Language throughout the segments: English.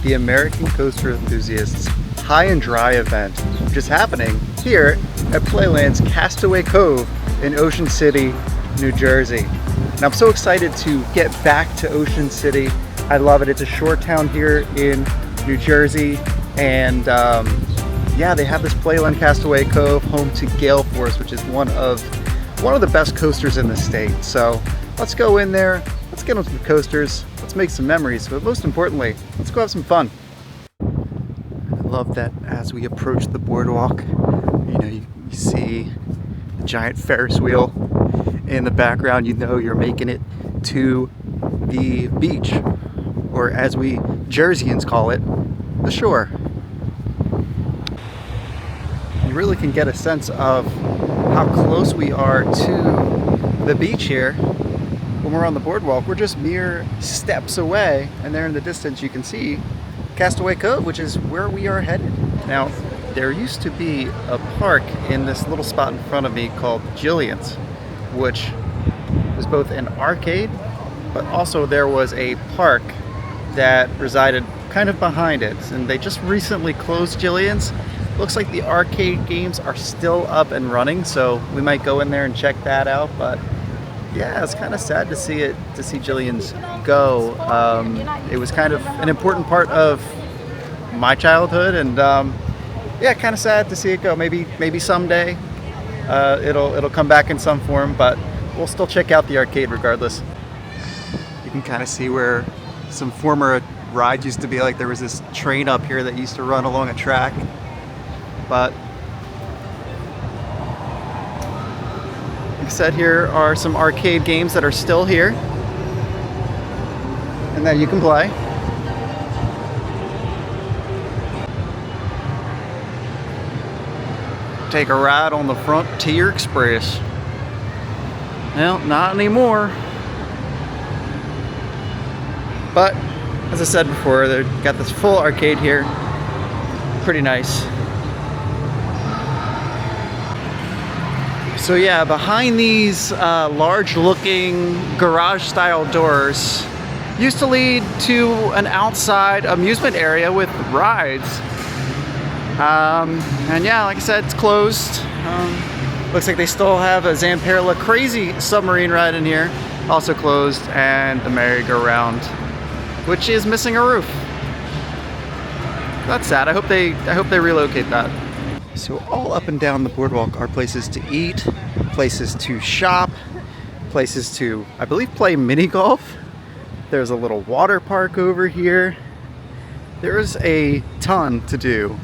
the American Coaster Enthusiasts High and Dry event, which is happening here at Playland's Castaway Cove in Ocean City, New Jersey. And I'm so excited to get back to Ocean City. I love it. It's a shore town here in New Jersey, and yeah, they have this Playland Castaway Cove, home to Gale Force, which is one of the best coasters in the state. So let's go in there, let's get on some coasters, let's make some memories, but most importantly, let's go have some fun. I love that as we approach the boardwalk, you know, you see the giant Ferris wheel in the background. You know you're making it to the beach, or as we Jerseyans call it, the shore. You really can get a sense of how close we are to the beach here when we're on the boardwalk. We're just mere steps away, and there in the distance you can see Castaway Cove, which is where we are headed. Now, there used to be a park in this little spot in front of me called Jillian's, which was both an arcade, but also there was a park that resided kind of behind it, and they just recently closed Jillian's. Looks like the arcade games are still up and running, so we might go in there and check that out. But yeah, it's kind of sad to see Jillian's go. It was kind of an important part of my childhood, and yeah, kind of sad to see it go. Maybe someday it'll come back in some form, but we'll still check out the arcade regardless. You can kind of see where some former rides used to be. Like there was this train up here that used to run along a track. But like I said, here are some arcade games that are still here and that you can play. Take a ride on the Frontier Express. Well, not anymore. But as I said before, they've got this full arcade here. Pretty nice. So yeah, behind these large-looking garage-style doors used to lead to an outside amusement area with rides. And yeah, like I said, it's closed. Looks like they still have a Zamperla Crazy submarine ride in here, also closed, and the merry-go-round, which is missing a roof. That's sad. I hope they relocate that. So all up and down the boardwalk are places to eat, places to shop, places to, I believe, play mini golf. There's a little water park over here. There's a ton to do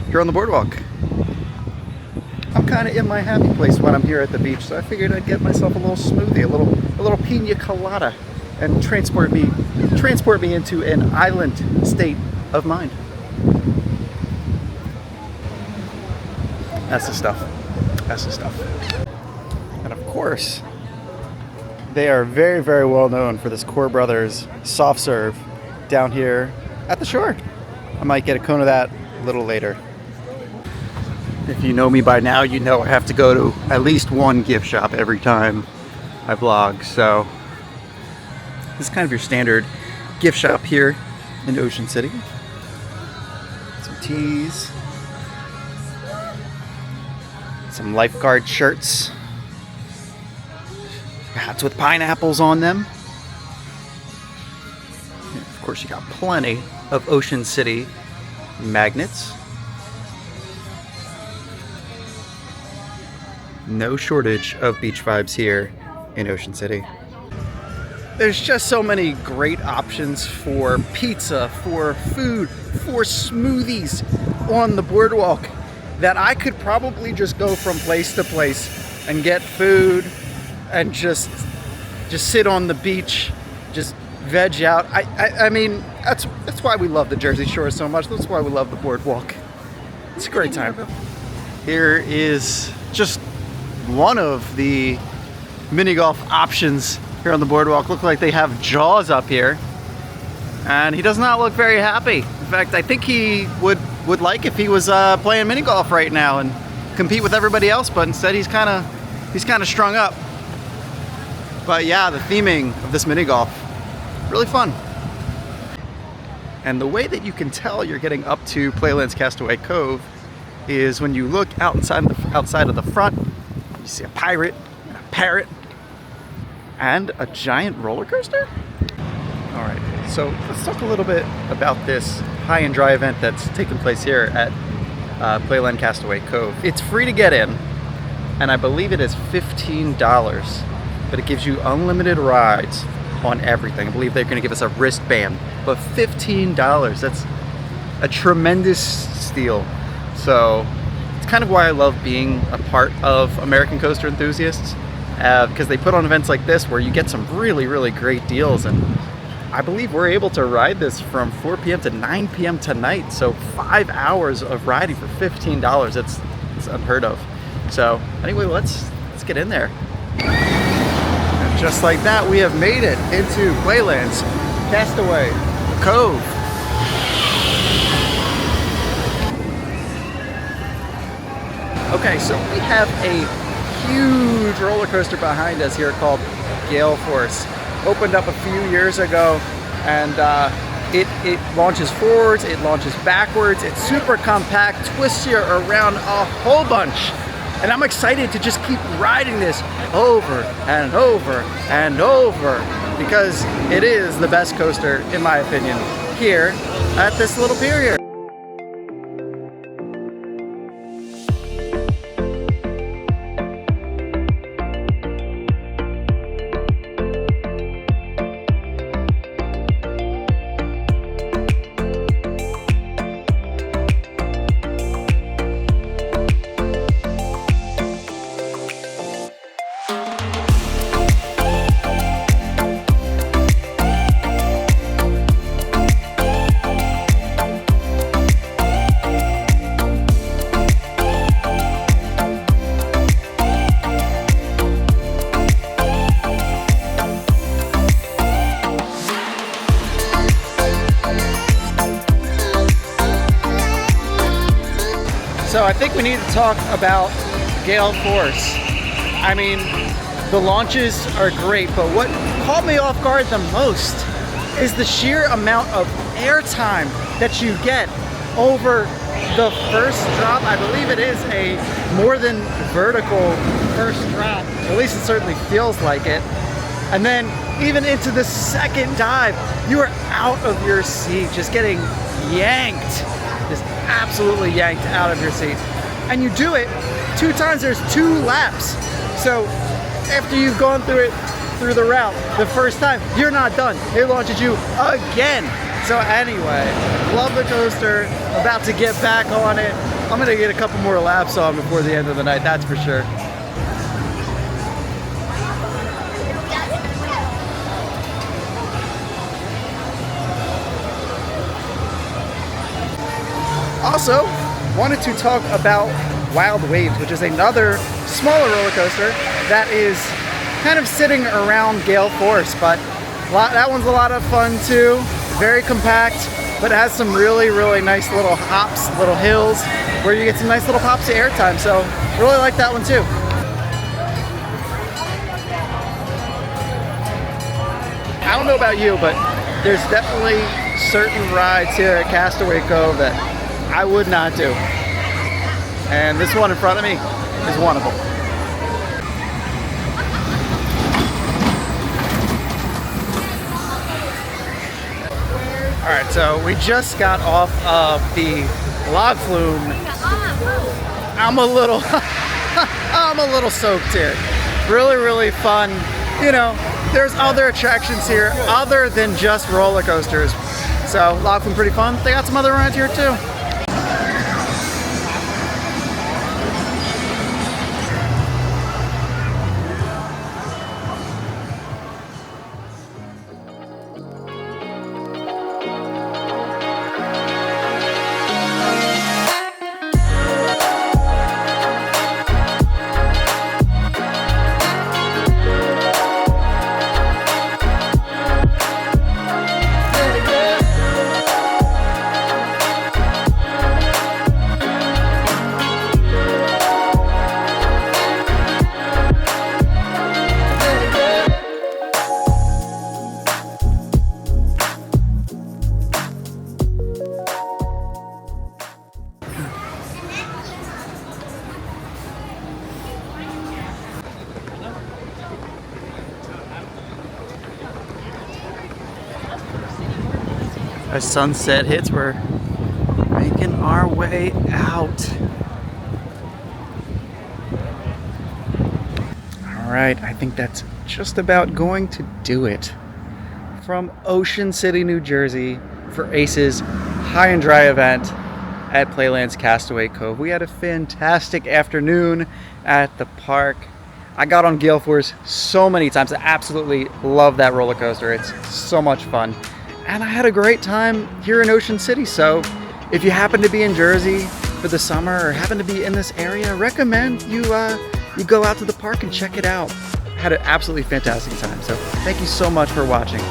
here on the boardwalk. I'm kind of in my happy place when I'm here at the beach, so I figured I'd get myself a little smoothie, a little pina colada, and transport me into an island state of mind. That's the stuff. That's the stuff. And of course, they are very, very well known for this Core Brothers soft serve down here at the shore. I might get a cone of that a little later. If you know me by now, you know I have to go to at least one gift shop every time I vlog. So this is kind of your standard gift shop here in Ocean City. Some teas. Some lifeguard shirts, hats with pineapples on them. And of course, you got plenty of Ocean City magnets. No shortage of beach vibes here in Ocean City. There's just so many great options for pizza, for food, for smoothies on the boardwalk, that I could probably just go from place to place and get food and just sit on the beach, just veg out. I mean, that's why we love the Jersey Shore so much. That's why we love the boardwalk. It's a great time. Here is just one of the mini golf options here on the boardwalk. Look like they have Jaws up here, and he does not look very happy. In fact, I think he would like if he was playing mini golf right now and compete with everybody else, but instead he's kind of strung up. But yeah, the theming of this mini golf, really fun. And the way that you can tell you're getting up to Playland's Castaway Cove is when you look outside of the front, you see a pirate, and a parrot, and a giant roller coaster. All right, so let's talk a little bit about this high and dry event that's taking place here at Playland Castaway Cove. It's free to get in, and I believe it is $15, but it gives you unlimited rides on everything. I believe they're gonna give us a wristband, but $15, that's a tremendous steal. So it's kind of why I love being a part of American Coaster Enthusiasts, because they put on events like this where you get some really, really great deals. And I believe we're able to ride this from 4 p.m. to 9 p.m. tonight. So 5 hours of riding for $15. It's unheard of. So anyway, let's get in there. And just like that, we have made it into Playland's Castaway Cove. Okay, so we have a huge roller coaster behind us here called Gale Force. Opened up a few years ago, and it launches forwards, it launches backwards, it's super compact, twists you around a whole bunch. And I'm excited to just keep riding this over and over and over, because it is the best coaster, in my opinion, here at this little pier here. So I think we need to talk about Gale Force. I mean, the launches are great, but what caught me off guard the most is the sheer amount of airtime that you get over the first drop. I believe it is a more than vertical first drop. At least it certainly feels like it. And then even into the second dive, you are out of your seat, just getting yanked. Just absolutely yanked out of your seat. And you do it 2 times, there's 2 laps. So after you've gone through the route the first time, you're not done. It launches you again. So anyway, love the coaster, about to get back on it. I'm gonna get a couple more laps on before the end of the night, that's for sure. Also, wanted to talk about Wild Waves, which is another smaller roller coaster that is kind of sitting around Gale Force, but that one's a lot of fun too. Very compact, but it has some really, really nice little hops, little hills, where you get some nice little pops of airtime. So really like that one too. I don't know about you, but there's definitely certain rides here at Castaway Cove that I would not do. And this one in front of me is one of them. All right, so we just got off of the log flume. I'm a little soaked here. Really, really fun. You know, there's other attractions here other than just roller coasters. So log flume pretty fun. They got some other rides here too. As sunset hits, we're making our way out. All right, I think that's just about going to do it. From Ocean City, New Jersey, for Ace's High and Dry event at Playland's Castaway Cove. We had a fantastic afternoon at the park. I got on Gale Force so many times. I absolutely love that roller coaster. It's so much fun. And I had a great time here in Ocean City. So if you happen to be in Jersey for the summer or happen to be in this area, I recommend you go out to the park and check it out. Had an absolutely fantastic time. So thank you so much for watching.